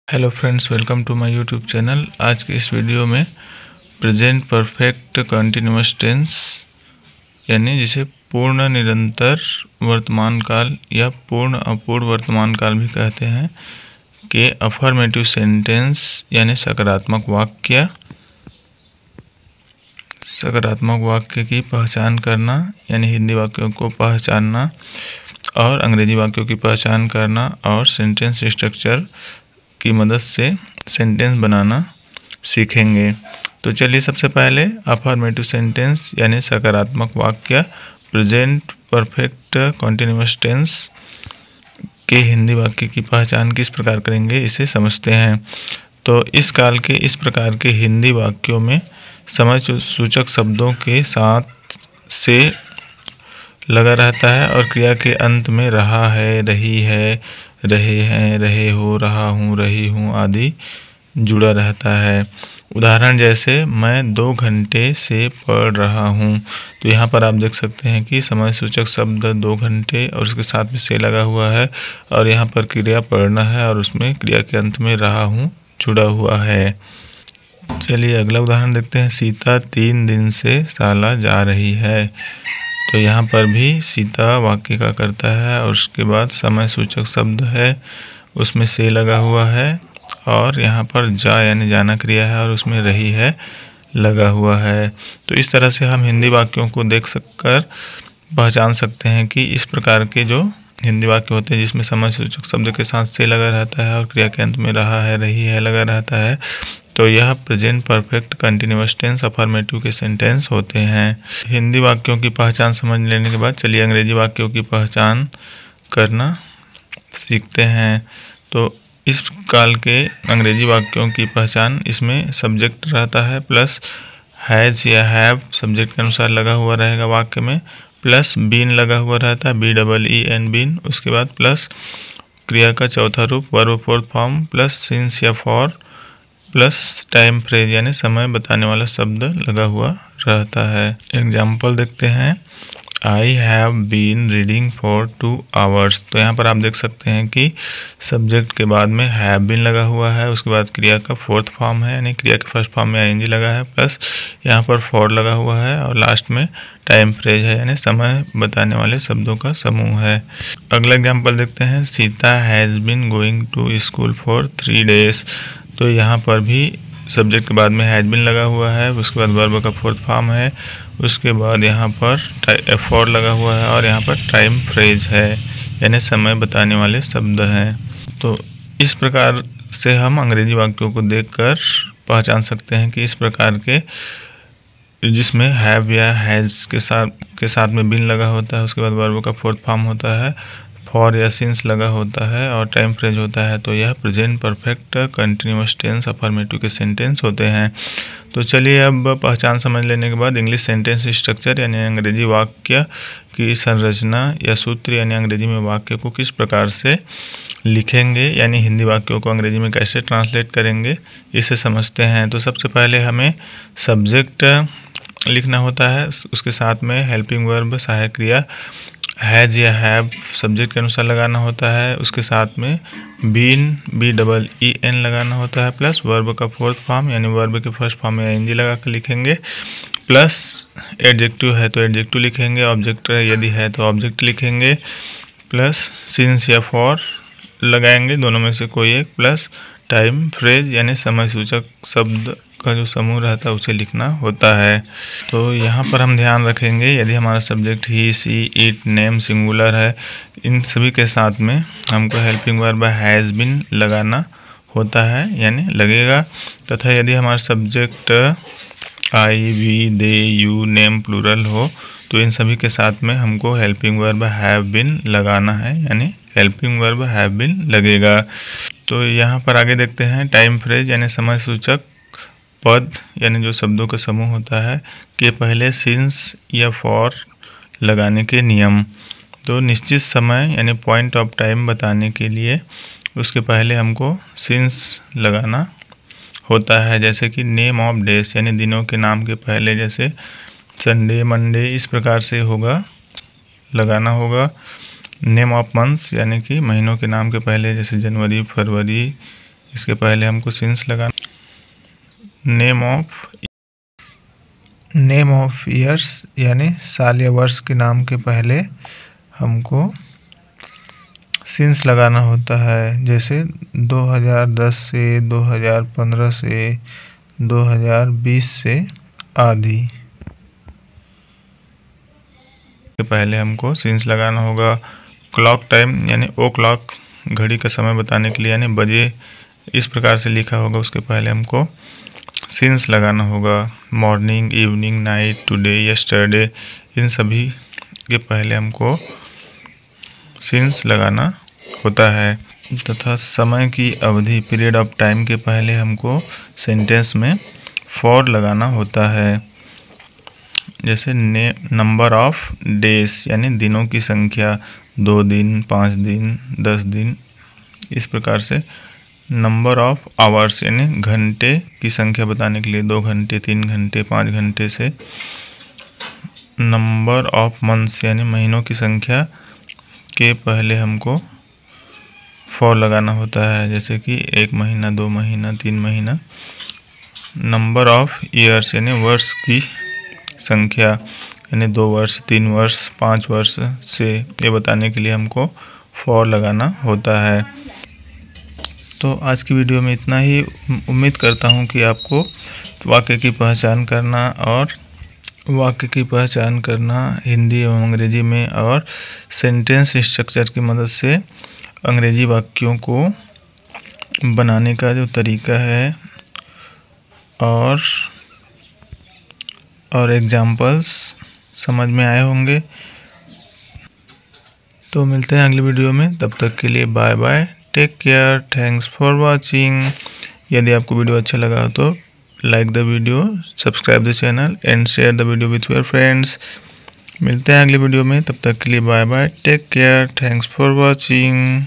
Hello friends, welcome to my YouTube channel. आज के इस वीडियो में प्रेजेंट परफेक्ट कंटिन्यूअस टेंस यानी जिसे पूर्ण निरंतर वर्तमान काल या पूर्ण अपूर्ण वर्तमान काल भी कहते हैं के अफर्मेटिव सेंटेंस यानी सकारात्मक वाक्य की पहचान करना यानी हिंदी वाक्यों को पहचानना और अंग्रेजी वाक्यों की पहचान करना और सेंटेंस स्ट्रक्चर की मदद से सेंटेंस बनाना सीखेंगे। तो चलिए सबसे पहले अफर्मेटिव सेंटेंस यानी सकारात्मक वाक्य प्रेजेंट परफेक्ट कंटिन्यूअस टेंस के हिंदी वाक्य की पहचान किस प्रकार करेंगे इसे समझते हैं। तो इस काल के इस प्रकार के हिंदी वाक्यों में समय सूचक शब्दों के साथ से लगा रहता है और क्रिया के अंत में रहा है, रही है, रहे हैं, रहे हो, रहा हूँ, रही हूँ आदि जुड़ा रहता है। उदाहरण जैसे मैं 2 घंटे से पढ़ रहा हूँ। तो यहाँ पर आप देख सकते हैं कि समय सूचक शब्द 2 घंटे और उसके साथ में से लगा हुआ है और यहाँ पर क्रिया पढ़ना है और उसमें क्रिया के अंत में रहा हूँ जुड़ा हुआ है। चलिए अगला उदाहरण देखते हैं। सीता 3 दिन से शाला जा रही है। तो यहाँ पर भी सीता वाक्य का करता है और उसके बाद समय सूचक शब्द है, उसमें से लगा हुआ है और यहाँ पर जा यानी जाना क्रिया है और उसमें रही है लगा हुआ है। तो इस तरह से हम हिंदी वाक्यों को देख सककर पहचान सकते हैं कि इस प्रकार के जो हिंदी वाक्य होते हैं जिसमें समय सूचक शब्द के साथ से लगा रहता है और क्रिया के अंत में रहा है, रही है लगा रहता है, तो यह present perfect continuous tense affirmative के सेंटेंस होते हैं। हिंदी वाक्यों की पहचान समझ लेने के बाद चलिए अंग्रेजी वाक्यों की पहचान करना सीखते हैं। तो इस काल के अंग्रेजी वाक्यों की पहचान, इसमें सब्जेक्ट रहता है प्लस हैज़ या हैव सब्जेक्ट के अनुसार लगा हुआ रहेगा वाक्य में, प्लस बीन लगा हुआ रहता है, BEEN बीन, उसके बाद प्लस क्रिया का चौथा रूप verb fourth form, plus since या फॉर, प्लस टाइम फ्रेज यानी समय बताने वाला शब्द लगा हुआ रहता है। एग्जाम्पल देखते हैं। I have been reading for 2 hours। तो यहाँ पर आप देख सकते हैं कि सब्जेक्ट के बाद में हैव बीन लगा हुआ है, उसके बाद क्रिया का फोर्थ फॉर्म है यानी क्रिया के फर्स्ट फॉर्म में ING लगा है, प्लस यहाँ पर फॉर लगा हुआ है और लास्ट में टाइम फ्रेज है यानी समय बताने वाले शब्दों का समूह है। अगला एग्जाम्पल देखते हैं। Sita has been going to school for 3 days। तो यहाँ पर भी सब्जेक्ट के बाद में हैज़ बीन लगा हुआ है, उसके बाद वर्ब का फोर्थ फॉर्म है, उसके बाद यहाँ पर फॉर लगा हुआ है और यहाँ पर टाइम फ्रेज है यानी समय बताने वाले शब्द हैं। तो इस प्रकार से हम अंग्रेजी वाक्यों को देखकर पहचान सकते हैं कि इस प्रकार के जिसमें हैव या हैज़ के साथ में बीन लगा होता है, उसके बाद वर्ब का फोर्थ फॉर्म होता है, फॉर या सिंस लगा होता है और टाइम फ्रेज होता है, तो यह present perfect continuous tense affirmative के सेंटेंस होते हैं। तो चलिए अब पहचान समझ लेने के बाद इंग्लिश सेंटेंस स्ट्रक्चर यानी अंग्रेजी वाक्य की संरचना या सूत्र यानी अंग्रेजी में वाक्य को किस प्रकार से लिखेंगे यानी हिंदी वाक्यों को अंग्रेजी में कैसे ट्रांसलेट करेंगे इसे समझते हैं। तो सबसे पहले हमें सब्जेक्ट लिखना होता है, उसके साथ में हेल्पिंग वर्ब सहायक क्रिया हैज़ या हैव सब्जेक्ट के अनुसार लगाना होता है, उसके साथ में बीन BEEN लगाना होता है, प्लस वर्ब का फोर्थ फॉर्म यानी वर्ब के फर्स्ट फॉर्म में ING लगा कर लिखेंगे, प्लस एडजेक्टिव है तो एडजेक्टिव लिखेंगे, ऑब्जेक्ट यदि है तो ऑब्जेक्ट लिखेंगे, प्लस सिंस या फॉर लगाएंगे दोनों में से कोई एक, प्लस टाइम फ्रेज यानी समय सूचक शब्द का जो समूह रहता है उसे लिखना होता है। तो यहाँ पर हम ध्यान रखेंगे यदि हमारा subject he, she, it, name singular है, इन सभी के साथ में हमको हेल्पिंग वर्ब हैज़ बीन लगाना होता है यानी लगेगा, तथा यदि हमारा subject I, we, they, you, name plural हो तो इन सभी के साथ में हमको हेल्पिंग वर्ब हैव बीन लगाना है यानी हेल्पिंग वर्ब हैव बीन लगेगा। तो यहाँ पर आगे देखते हैं। टाइम फ्रेज यानी समय सूचक पद यानी जो शब्दों का समूह होता है के पहले सिंस या फॉर लगाने के नियम। तो निश्चित समय यानी पॉइंट ऑफ टाइम बताने के लिए उसके पहले हमको सिंस लगाना होता है, जैसे कि नेम ऑफ डेज यानी दिनों के नाम के पहले जैसे संडे, मंडे इस प्रकार से होगा लगाना होगा। नेम ऑफ मंथ्स यानी कि महीनों के नाम के पहले जैसे जनवरी, फरवरी इसके पहले हमको सिंस लगाना। नेम ऑफ ईयर्स यानी साल या वर्ष के नाम के पहले हमको सिंस लगाना होता है, जैसे 2010 से, 2015 से, 2020 से आदि के पहले हमको सिंस लगाना होगा। क्लॉक टाइम यानी ओ क्लॉक घड़ी का समय बताने के लिए, यानी बजे इस प्रकार से लिखा होगा, उसके पहले हमको सिंस लगाना होगा। Morning, evening, night, today, yesterday, इन सभी के पहले हमको सिंस लगाना होता है। तथा समय की अवधि, पीरियड ऑफ टाइम के पहले हमको सेंटेंस में फॉर लगाना होता है, जैसे नंबर ऑफ डेज यानी दिनों की संख्या, 2 दिन, 5 दिन, 10 दिन, इस प्रकार से। नंबर ऑफ आवर्स यानी घंटे की संख्या बताने के लिए, 2 घंटे, 3 घंटे, 5 घंटे से। नंबर ऑफ मंथ्स यानी महीनों की संख्या के पहले हमको फॉर लगाना होता है, जैसे कि 1 महीना, 2 महीना, 3 महीना। नंबर ऑफ ईयर्स यानी वर्ष की संख्या, यानी 2 वर्ष, 3 वर्ष, 5 वर्ष से, ये बताने के लिए हमको फॉर लगाना होता है। तो आज की वीडियो में इतना ही। उम्मीद करता हूँ कि आपको वाक्य की पहचान करना और वाक्य की पहचान करना हिंदी एवं अंग्रेजी में, और सेंटेंस स्ट्रक्चर की मदद से अंग्रेजी वाक्यों को बनाने का जो तरीका है और एग्जाम्पल्स समझ में आए होंगे। तो मिलते हैं अगली वीडियो में, तब तक के लिए bye bye, take care, thanks for watching. यदि आपको वीडियो अच्छा लगा तो like the video, subscribe the channel and share the video with your friends. मिलते हैं अगली वीडियो में, तब तक के लिए bye bye, take care, thanks for watching.